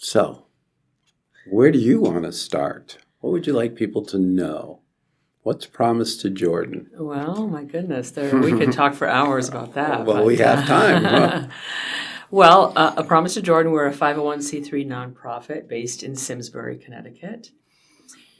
So, where do you want to start? What would you like people to know? What's promised to Jordan? Well, my goodness, we could talk for hours about that. Well, we have time. Huh? Well, A Promise to Jordan, we're a 501c3 nonprofit based in Simsbury, Connecticut.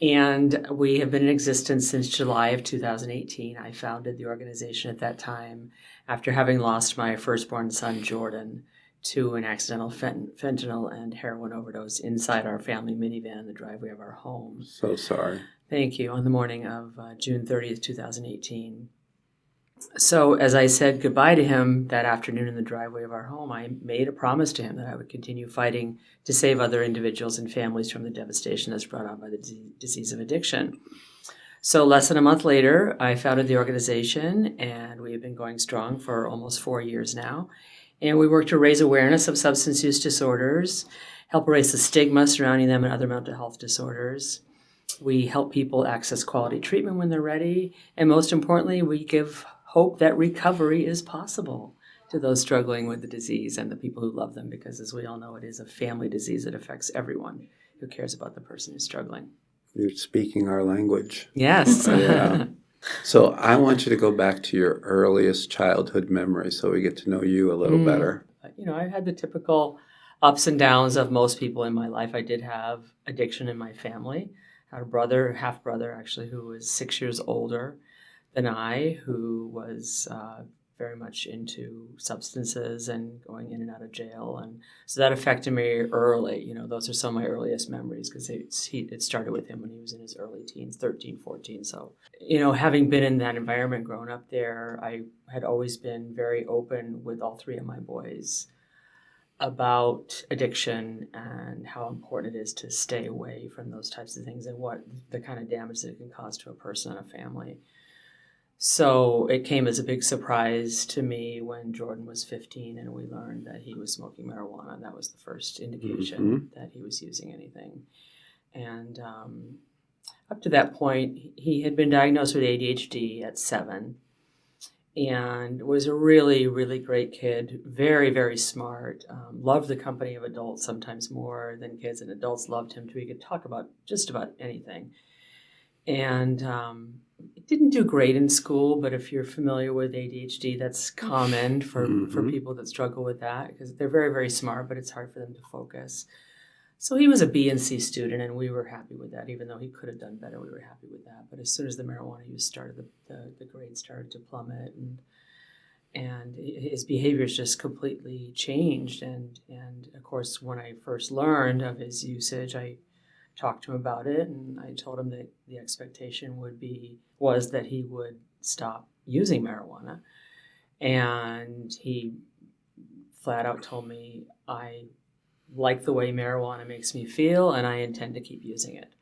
And we have been in existence since July of 2018. I founded the organization at that time after having lost my firstborn son, Jordan, to an accidental fentanyl and heroin overdose inside our family minivan in the driveway of our home. So sorry. Thank you. On the morning of June 30th, 2018. So as I said goodbye to him that afternoon in the driveway of our home, I made a promise to him that I would continue fighting to save other individuals and families from the devastation that's brought on by the disease of addiction. So less than a month later, I founded the organization, and we have been going strong for almost 4 years now. And we work to raise awareness of substance use disorders, help erase the stigma surrounding them and other mental health disorders. We help people access quality treatment when they're ready. And most importantly, we give hope that recovery is possible to those struggling with the disease and the people who love them, because as we all know, it is a family disease that affects everyone who cares about the person who's struggling. You're speaking our language. Yes. Yeah. So I want you to go back to your earliest childhood memory so we get to know you a little better. I had the typical ups and downs of most people in my life. I did have addiction in my family. I had a brother, half brother actually, who was 6 years older than I, who was very much into substances and going in and out of jail. And so that affected me early. Those are some of my earliest memories, because it started with him when he was in his early teens, 13, 14. So, having been in that environment, growing up there, I had always been very open with all three of my boys about addiction and how important it is to stay away from those types of things and what the kind of damage that it can cause to a person and a family. So it came as a big surprise to me when Jordan was 15 and we learned that he was smoking marijuana. That was the first indication that he was using anything. And up to that point, he had been diagnosed with ADHD at 7 and was a really, really great kid, very, very smart, loved the company of adults sometimes more than kids, and adults loved him too. He could talk about just about anything. And didn't do great in school, but if you're familiar with ADHD, that's common for people that struggle with that, because they're very, very smart, but it's hard for them to focus. So he was a B and C student, and we were happy with that. Even though he could have done better, we were happy with that. But as soon as the marijuana use started, the grades started to plummet, and his behaviors just completely changed. And of course, when I first learned of his usage, I talked to him about it, and I told him that the expectation was that he would stop using marijuana. And he flat out told me, I like the way marijuana makes me feel, and I intend to keep using it.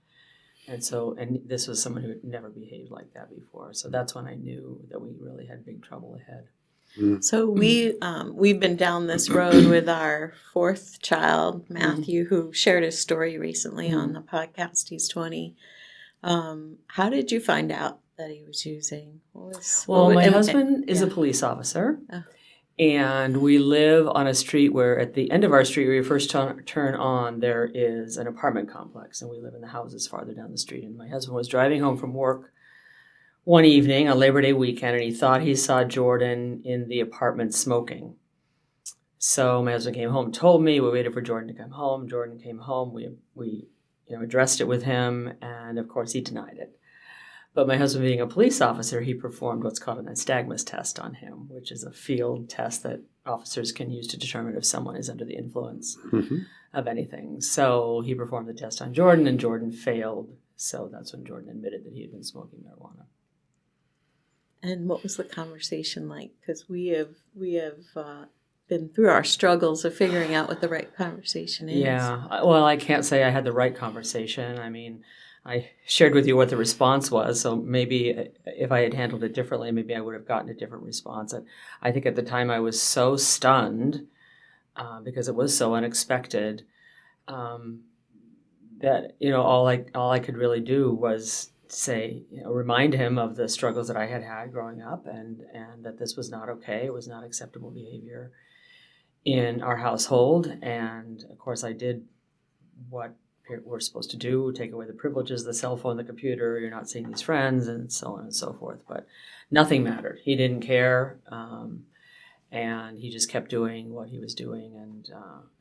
And this was someone who had never behaved like that before. So that's when I knew that we really had big trouble ahead. So we've been down this road with our fourth child, Matthew, who shared his story recently on the podcast. He's 20. How did you find out that he was using? My husband is a police officer, and we live on a street where at the end of our street, where you first turn on, there is an apartment complex, and we live in the houses farther down the street. And my husband was driving home from work one evening on Labor Day weekend, and he thought he saw Jordan in the apartment smoking. So my husband came home, told me. We waited for Jordan to come home. Jordan came home. We addressed it with him, and of course he denied it. But my husband, being a police officer, he performed what's called an nystagmus test on him, which is a field test that officers can use to determine if someone is under the influence of anything. So he performed the test on Jordan, and Jordan failed. So that's when Jordan admitted that he had been smoking marijuana. And what was the conversation like? Because we have been through our struggles of figuring out what the right conversation is. Yeah. Well, I can't say I had the right conversation. I mean, I shared with you what the response was. So maybe if I had handled it differently, maybe I would have gotten a different response. I think at the time I was so stunned because it was so unexpected that, all I could really do was say, remind him of the struggles that I had growing up, and that this was not okay. It was not acceptable behavior in our household. And of course I did what we're supposed to do, take away the privileges, the cell phone, the computer, you're not seeing these friends, and so on and so forth. But nothing mattered. He didn't care, and he just kept doing what he was doing, and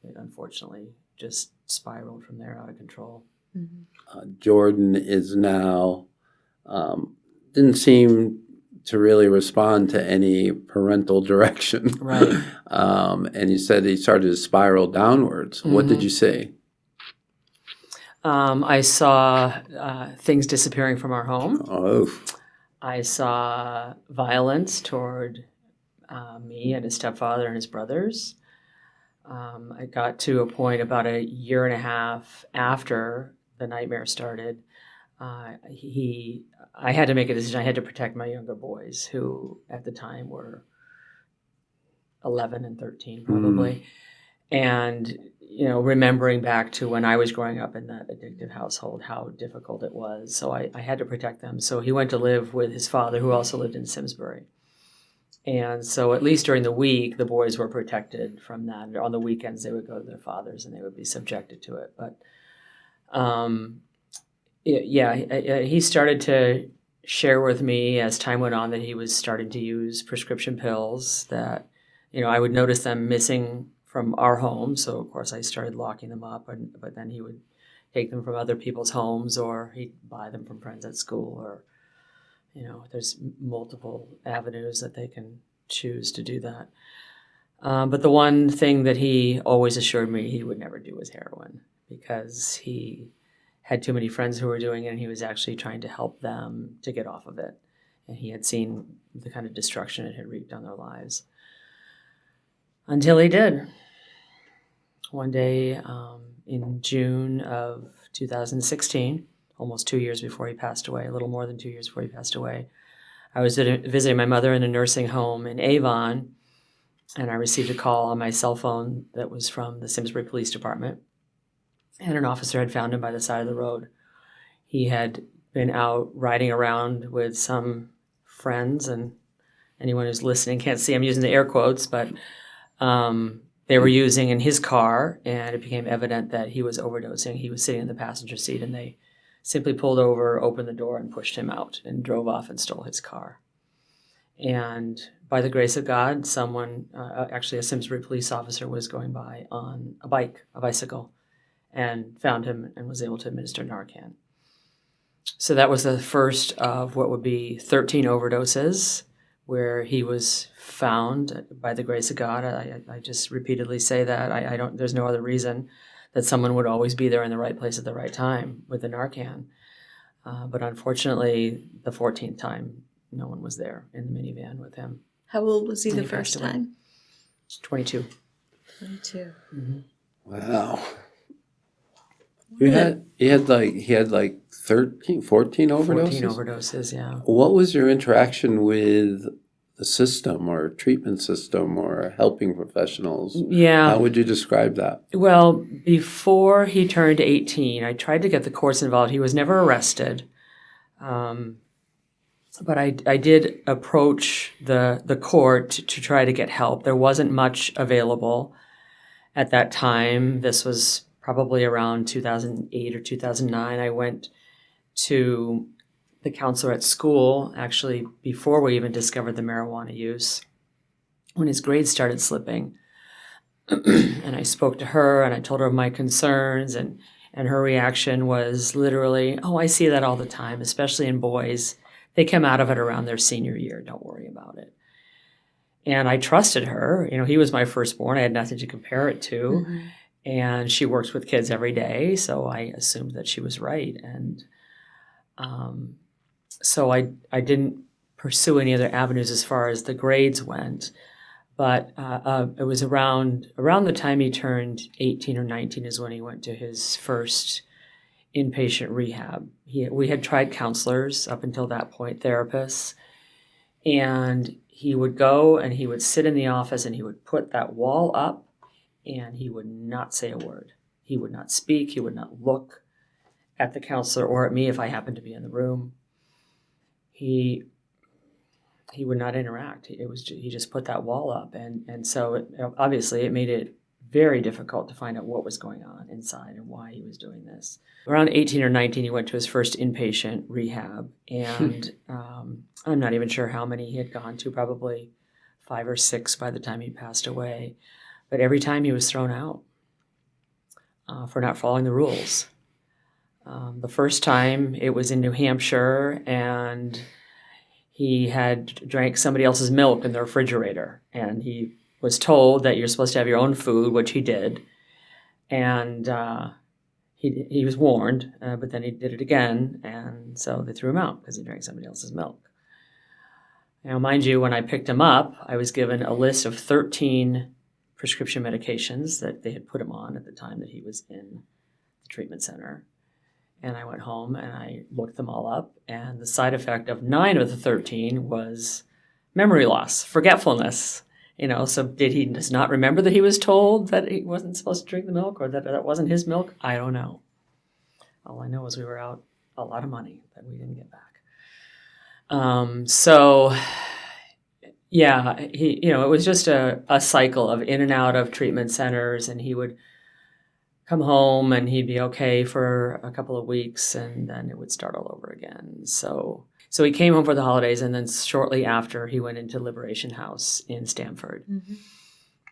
it unfortunately just spiraled from there out of control. Jordan is now, didn't seem to really respond to any parental direction. Right. And you said he started to spiral downwards. What did you see? I saw things disappearing from our home. Oh, I saw violence toward me and his stepfather and his brothers. I got to a point about a year and a half after the nightmare started. I had to make a decision. I had to protect my younger boys, who at the time were 11 and 13 probably. And, remembering back to when I was growing up in that addictive household, how difficult it was. So I had to protect them. So he went to live with his father, who also lived in Simsbury. And so at least during the week, the boys were protected from that. On the weekends, they would go to their fathers and they would be subjected to it. But he started to share with me as time went on that he was starting to use prescription pills, that, I would notice them missing from our home. So, of course, I started locking them up. But then he would take them from other people's homes, or he'd buy them from friends at school, or there's multiple avenues that they can choose to do that. But the one thing that he always assured me he would never do was heroin, because he had too many friends who were doing it, and he was actually trying to help them to get off of it. And he had seen the kind of destruction it had wreaked on their lives. Until he did. One day in June of 2016, almost 2 years before he passed away, a little more than 2 years before he passed away, I was visiting my mother in a nursing home in Avon, and I received a call on my cell phone that was from the Simsbury Police Department, and an officer had found him by the side of the road. He had been out riding around with some friends, and anyone who's listening can't see I'm using the air quotes, but they were using in his car, and it became evident that he was overdosing. He was sitting in the passenger seat, and they simply pulled over, opened the door, and pushed him out, and drove off and stole his car. And by the grace of God, someone, actually a Simsbury police officer, was going by on a bicycle, and found him and was able to administer Narcan. So that was the first of what would be 13 overdoses, where he was found by the grace of God. I just repeatedly say that. There's no other reason that someone would always be there in the right place at the right time with the Narcan. But unfortunately, the 14th time, no one was there in the minivan with him. How old was he And the he first passed away. time? 22. 22. wow. He had like 13, 14 overdoses? 14 overdoses, yeah. What was your interaction with the system or treatment system or helping professionals? Yeah. How would you describe that? Well, before he turned 18, I tried to get the courts involved. He was never arrested. But I did approach the court to try to get help. There wasn't much available at that time. This was probably around 2008 or 2009. I went to the counselor at school, actually before we even discovered the marijuana use, when his grades started slipping. And I spoke to her, and I told her of my concerns, and her reaction was literally, "Oh, I see that all the time, especially in boys. They come out of it around their senior year. Don't worry about it." And I trusted her. He was my firstborn. I had nothing to compare it to. Mm-hmm. And she works with kids every day, so I assumed that she was right. And so I didn't pursue any other avenues as far as the grades went. But it was around the time he turned 18 or 19 is when he went to his first inpatient rehab. We had tried counselors up until that point, therapists, and he would go and he would sit in the office and he would put that wall up, and he would not say a word. He would not speak. He would not look at the counselor or at me if I happened to be in the room. He would not interact. He just put that wall up, and so obviously it made it very difficult to find out what was going on inside and why he was doing this. Around 18 or 19, he went to his first inpatient rehab, and I'm not even sure how many he had gone to, probably 5 or 6 by the time he passed away. But every time he was thrown out for not following the rules. The first time it was in New Hampshire, and he had drank somebody else's milk in the refrigerator, and he was told that you're supposed to have your own food, which he did, and he was warned, but then he did it again, and so they threw him out because he drank somebody else's milk. Now, mind you, when I picked him up, I was given a list of 13 prescription medications that they had put him on at the time that he was in the treatment center. And I went home and I looked them all up, and the side effect of 9 of the 13 was memory loss, forgetfulness. So did he just not remember that he was told that he wasn't supposed to drink the milk, or that wasn't his milk? I don't know. All I know is we were out a lot of money that we didn't get back. It was just a cycle of in and out of treatment centers, and he would come home and he'd be okay for a couple of weeks, and then it would start all over again. So he came home for the holidays, and then shortly after he went into Liberation House in Stamford. Mm-hmm.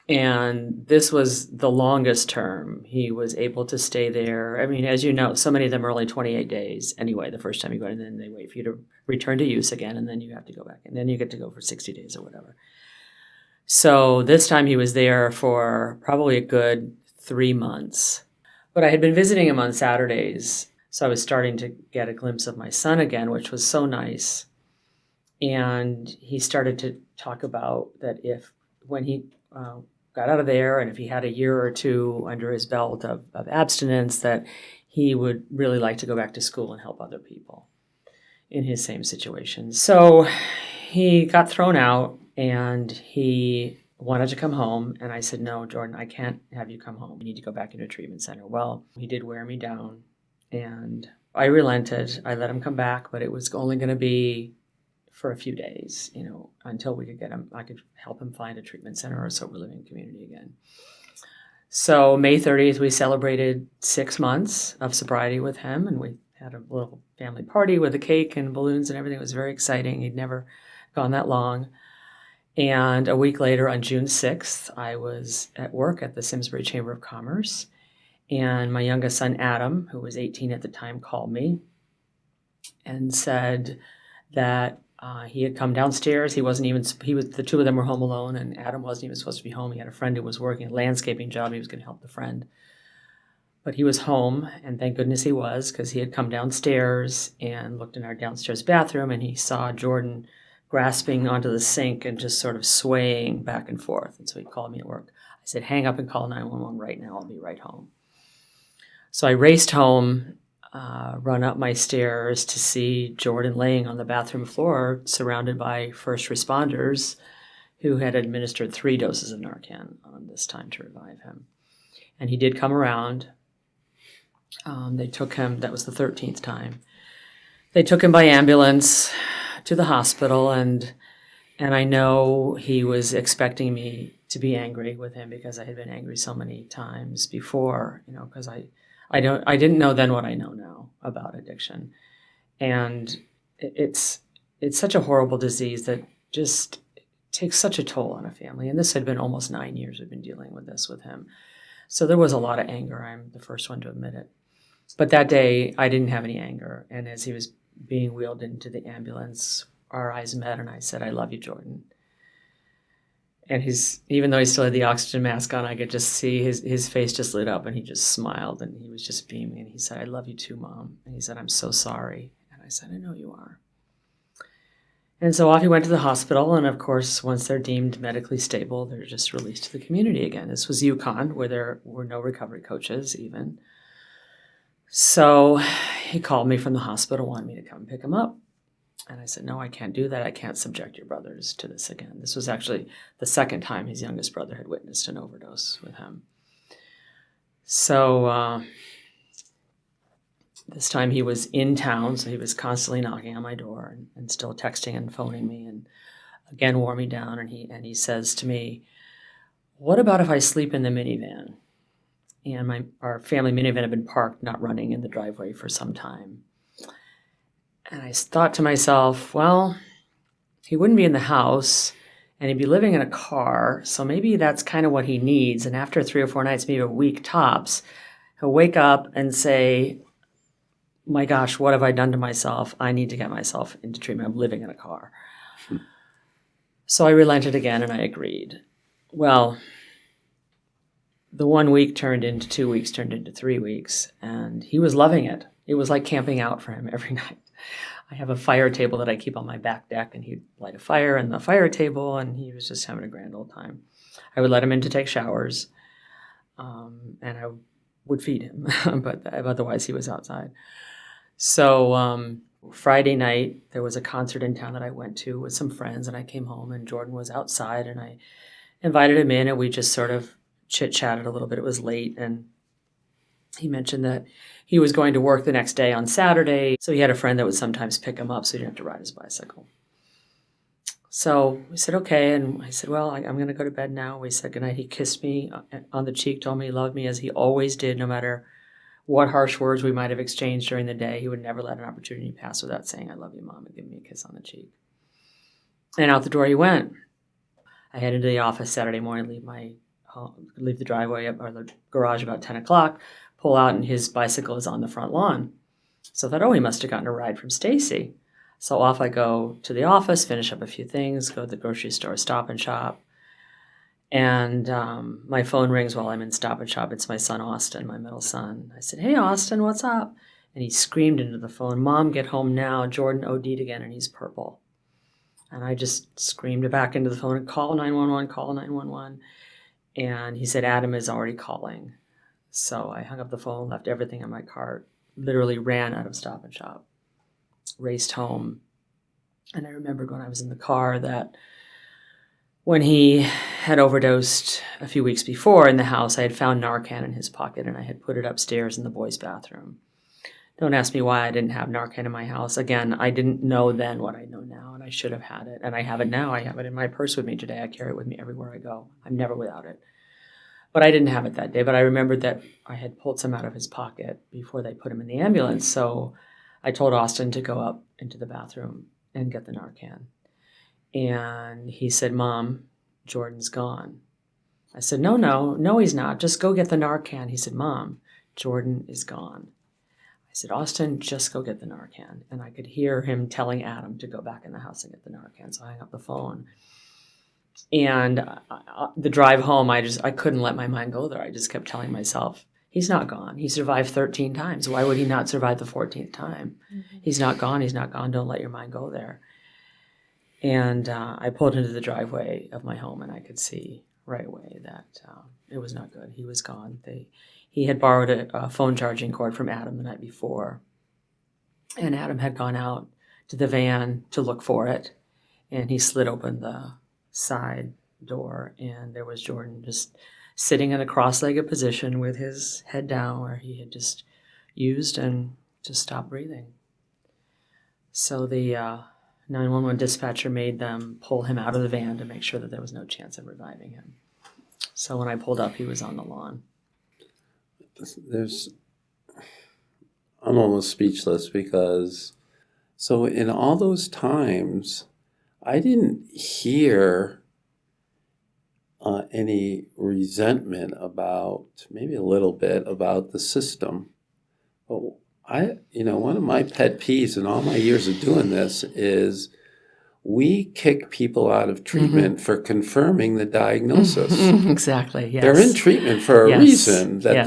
And this was the longest term. He was able to stay there. I mean, as you know, so many of them are only 28 days anyway, the first time you go, and then they wait for you to return to use again, and then you have to go back, and then you get to go for 60 days or whatever. So this time he was there for probably a good 3 months. But I had been visiting him on Saturdays, so I was starting to get a glimpse of my son again, which was so nice. And he started to talk about that when he got out of there, and if he had a year or two under his belt of abstinence, that he would really like to go back to school and help other people in his same situation. So he got thrown out, and he wanted to come home, and I said, no, Jordan, I can't have you come home. You need to go back into a treatment center. Well, he did wear me down, and I relented. I let him come back, but it was only going to be for a few days, until we could get him, I could help him find a treatment center or a sober living community again. So May 30th, we celebrated 6 months of sobriety with him, and we had a little family party with a cake and balloons and everything. It was very exciting. He'd never gone that long. And a week later, on June 6th, I was at work at the Simsbury Chamber of Commerce, and my youngest son, Adam, who was 18 at the time, called me and said that he had come downstairs. The two of them were home alone, and Adam wasn't even supposed to be home. He had a friend who was working a landscaping job. He was going to help the friend. But he was home, and thank goodness he was, because he had come downstairs and looked in our downstairs bathroom, and he saw Jordan grasping onto the sink and just sort of swaying back and forth. And so he called me at work. I said, hang up and call 911 right now. I'll be right home. So I raced home, run up my stairs to see Jordan laying on the bathroom floor, surrounded by first responders who had administered 3 doses of narcan this time to revive him. And he did come around. They took him, that was the 13th time. They took him by ambulance to the hospital, and I know he was expecting me to be angry with him because I had been angry so many times before, because I didn't know then what I know now about addiction. And it's such a horrible disease that just takes such a toll on a family. And this had been almost 9 years we've been dealing with this with him. So there was a lot of anger. I'm the first one to admit it. But that day, I didn't have any anger. And as he was being wheeled into the ambulance, our eyes met, and I said, I love you, Jordan. And even though he still had the oxygen mask on, I could just see his face just lit up, and he just smiled, and he was just beaming. And he said, I love you too, Mom. And he said, I'm so sorry. And I said, I know you are. And so off he went to the hospital, and of course, once they're deemed medically stable, they're just released to the community again. This was Yukon, where there were no recovery coaches even. So he called me from the hospital, wanted me to come pick him up. And I said, no, I can't do that. I can't subject your brothers to this again. This was actually the second time his youngest brother had witnessed an overdose with him. So this time he was in town, so he was constantly knocking on my door and still texting and phoning me, and again wore me down. And he says to me, what about if I sleep in the minivan? And our family minivan had been parked, not running in the driveway for some time. And I thought to myself, well, he wouldn't be in the house and he'd be living in a car, so maybe that's kind of what he needs. And after 3 or 4 nights, maybe a week tops, he'll wake up and say, my gosh, what have I done to myself? I need to get myself into treatment. I'm living in a car. So I relented again and I agreed. Well, the 1 week turned into 2 weeks, turned into 3 weeks, and he was loving it. It was like camping out for him every night. I have a fire table that I keep on my back deck, and he'd light a fire in the fire table, and he was just having a grand old time. I would let him in to take showers, and I would feed him, but otherwise he was outside. So Friday night, there was a concert in town that I went to with some friends, and I came home, and Jordan was outside, and I invited him in, and we just sort of chit-chatted a little bit. It was late, and he mentioned that he was going to work the next day on Saturday, so he had a friend that would sometimes pick him up so he didn't have to ride his bicycle. So we said, okay, and I said, well, I'm going to go to bed now. We said goodnight. He kissed me on the cheek, told me he loved me as he always did, no matter what harsh words we might have exchanged during the day. He would never let an opportunity pass without saying, I love you, Mom, and giving me a kiss on the cheek. And out the door he went. I headed to the office Saturday morning, leave the driveway or the garage about 10 o'clock, pull out, and his bicycle is on the front lawn. So I thought, he must have gotten a ride from Stacy. So off I go to the office, finish up a few things, go to the grocery store, Stop and Shop. And my phone rings while I'm in Stop and Shop. It's my son, Austin, my middle son. I said, hey, Austin, what's up? And he screamed into the phone, Mom, get home now. Jordan OD'd again, and he's purple. And I just screamed back into the phone, call 911, call 911. And he said, Adam is already calling. So I hung up the phone, left everything in my car, literally ran out of Stop and Shop, raced home. And I remembered when I was in the car that when he had overdosed a few weeks before in the house, I had found Narcan in his pocket and I had put it upstairs in the boys' bathroom. Don't ask me why I didn't have Narcan in my house. Again, I didn't know then what I know now, and I should have had it. And I have it now. I have it in my purse with me today. I carry it with me everywhere I go. I'm never without it. But I didn't have it that day. But I remembered that I had pulled some out of his pocket before they put him in the ambulance. So I told Austin to go up into the bathroom and get the Narcan. And he said, Mom, Jordan's gone. I said, no, he's not. Just go get the Narcan. He said, Mom, Jordan is gone. I said, Austin, just go get the Narcan. And I could hear him telling Adam to go back in the house and get the Narcan. So I hung up the phone. And the drive home, I couldn't let my mind go there. I just kept telling myself, he's not gone. He survived 13 times. Why would he not survive the 14th time? Mm-hmm. He's not gone. Don't let your mind go there. And I pulled into the driveway of my home, and I could see right away that it was not good. He was gone. He had borrowed a phone charging cord from Adam the night before, and Adam had gone out to the van to look for it, and he slid open the side door, and there was Jordan just sitting in a cross-legged position with his head down where he had just used and just stopped breathing. So the 911 dispatcher made them pull him out of the van to make sure that there was no chance of reviving him. So when I pulled up, he was on the lawn. I'm almost speechless because, so in all those times, I didn't hear any resentment about, maybe a little bit about the system. But one of my pet peeves in all my years of doing this is we kick people out of treatment for confirming the diagnosis. Exactly, yes. They're in treatment for a reason, that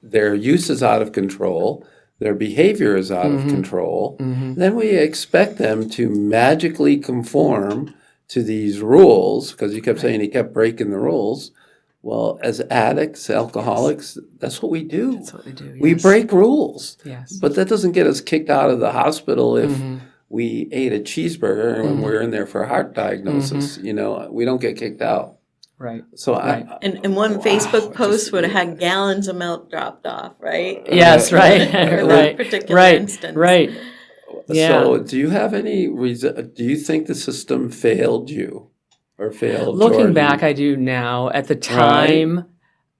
their use is out of control, their behavior is out of control. Then we expect them to magically conform to these rules, because you kept saying he kept breaking the rules. Well, as addicts, alcoholics, that's what we do. That's what we do, yes. We break rules. Yes. But that doesn't get us kicked out of the hospital if we ate a cheeseburger and we're in there for a heart diagnosis. We don't get kicked out. Right. So right. And one Facebook post would have had gallons of milk dropped off, right? Yes, right. For that particular instance. Right. Yeah. So do you have any reason, do you think the system failed you? or failed Looking Jordan? back, I do now. At the time,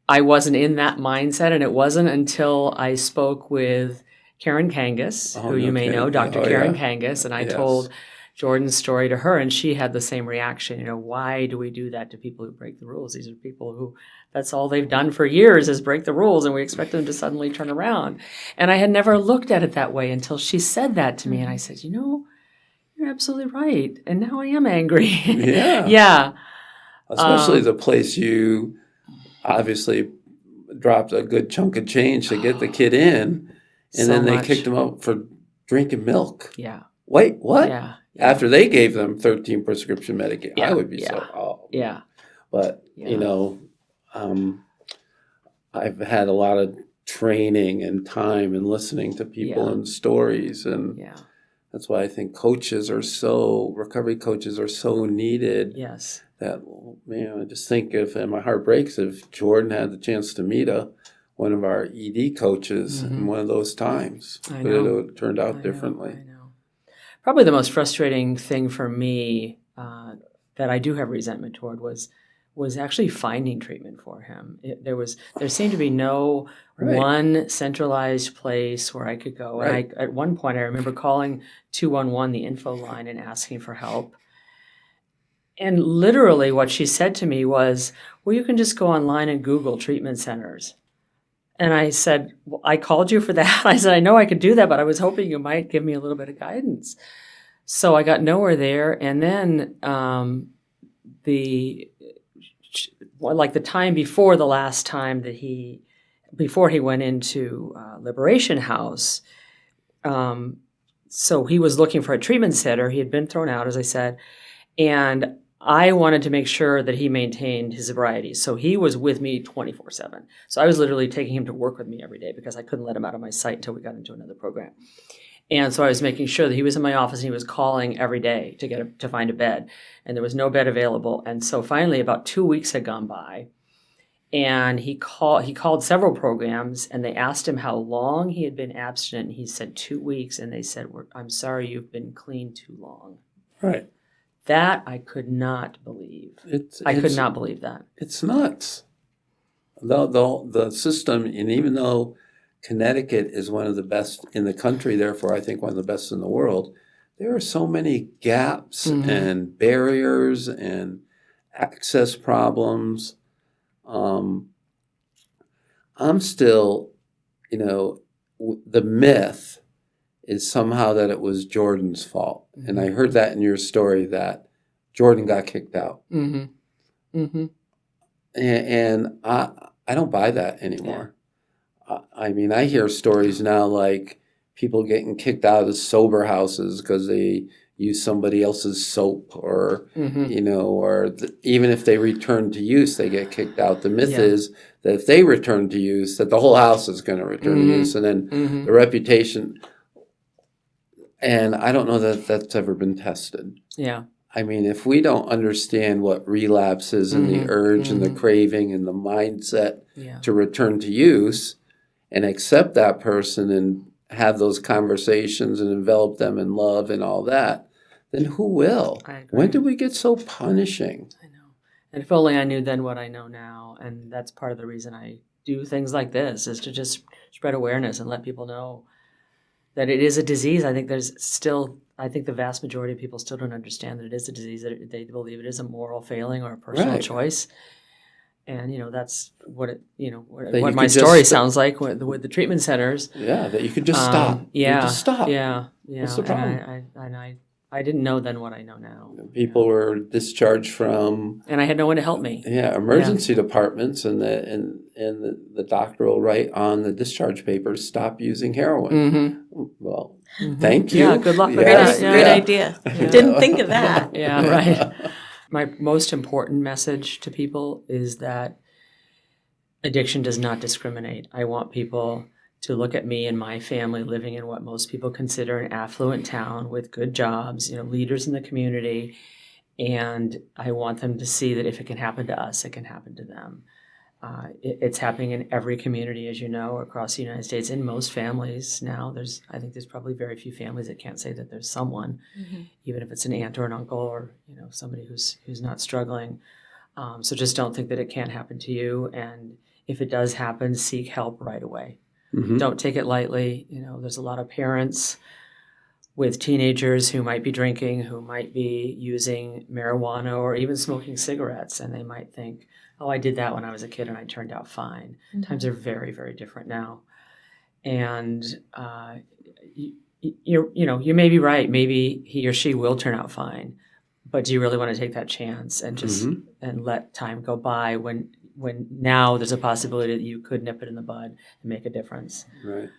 I wasn't in that mindset, and it wasn't until I spoke with Karen Kangas, who you may know, Dr. Karen Kangas, and I told Jordan's story to her, and she had the same reaction. Why do we do that to people who break the rules? These are people who, that's all they've done for years is break the rules, and we expect them to suddenly turn around. And I had never looked at it that way until she said that to me, and I said, you're absolutely right. And now I am angry. Yeah. Yeah. Especially the place you obviously dropped a good chunk of change to get the kid in, and then they kicked him out for drinking milk. Yeah. Wait, what? Yeah. After they gave them 13 prescription medication. Yeah. I would be Yeah. But, I've had a lot of training and time and listening to people and stories, and that's why I think recovery coaches are so needed. Yes. That, I just think and my heart breaks if Jordan had the chance to meet one of our ED coaches in one of those times. I But know. it would have turned out differently. I know. Probably the most frustrating thing for me that I do have resentment toward was actually finding treatment for him. There seemed to be no one centralized place where I could go. And at one point, I remember calling 211, the info line, and asking for help. And literally what she said to me was, well, you can just go online and Google treatment centers. And I said, well, I called you for that. I said, I know I could do that, but I was hoping you might give me a little bit of guidance. So I got nowhere there. And then the time before the last time before he went into Liberation House, so he was looking for a treatment center. He had been thrown out, as I said, and I wanted to make sure that he maintained his sobriety. So he was with me 24/7. So I was literally taking him to work with me every day because I couldn't let him out of my sight until we got into another program. And so I was making sure that he was in my office and he was calling every day to find a bed. And there was no bed available. And so finally about 2 weeks had gone by, and he called several programs, and they asked him how long he had been abstinent. And he said 2 weeks. And they said, I'm sorry, you've been clean too long. Right. That I could not believe. I could not believe that. It's nuts. The system, and even though Connecticut is one of the best in the country, therefore I think one of the best in the world, there are so many gaps and barriers and access problems. I'm still, the myth is somehow that it was Jordan's fault. Mm-hmm. And I heard that in your story that Jordan got kicked out. Mm-hmm. Mm-hmm. And I don't buy that anymore. Yeah. I hear stories now like people getting kicked out of sober houses because they use somebody else's soap or, even if they return to use, they get kicked out. The myth is that if they return to use, that the whole house is going to return to use. And then the reputation... And I don't know that that's ever been tested. Yeah. If we don't understand what relapse is and the urge and the craving and the mindset to return to use and accept that person and have those conversations and envelop them in love and all that, then who will? I agree. When did we get so punishing? I know. And if only I knew then what I know now. And that's part of the reason I do things like this, is to just spread awareness and let people know that it is a disease. I think the vast majority of people still don't understand that it is a disease, that they believe it is a moral failing or a personal choice. And, that's what what my story sounds like with the treatment centers. Yeah, that you could just stop. Yeah. You just stop. Yeah. What's the problem? And I didn't know then what I know now. People were discharged from... And I had no one to help me. Yeah, emergency departments, and the doctor will write on the discharge papers, stop using heroin. Mm-hmm. Well, thank you. Yeah, good luck with that. Great idea. Yeah. Didn't think of that. Yeah, right. My most important message to people is that addiction does not discriminate. I want people to look at me and my family living in what most people consider an affluent town with good jobs, leaders in the community. And I want them to see that if it can happen to us, it can happen to them. It's happening in every community, as you know, across the United States. In most families now, I think there's probably very few families that can't say that there's someone, even if it's an aunt or an uncle or somebody who's not struggling. So just don't think that it can't happen to you. And if it does happen, seek help right away. Don't take it lightly. There's a lot of parents with teenagers who might be drinking, who might be using marijuana or even smoking cigarettes, and they might think, oh, I did that when I was a kid and I turned out fine. Times are very, very different now. And you may be right. Maybe he or she will turn out fine, but do you really want to take that chance and just and let time go by when now there's a possibility that you could nip it in the bud and make a difference? Right.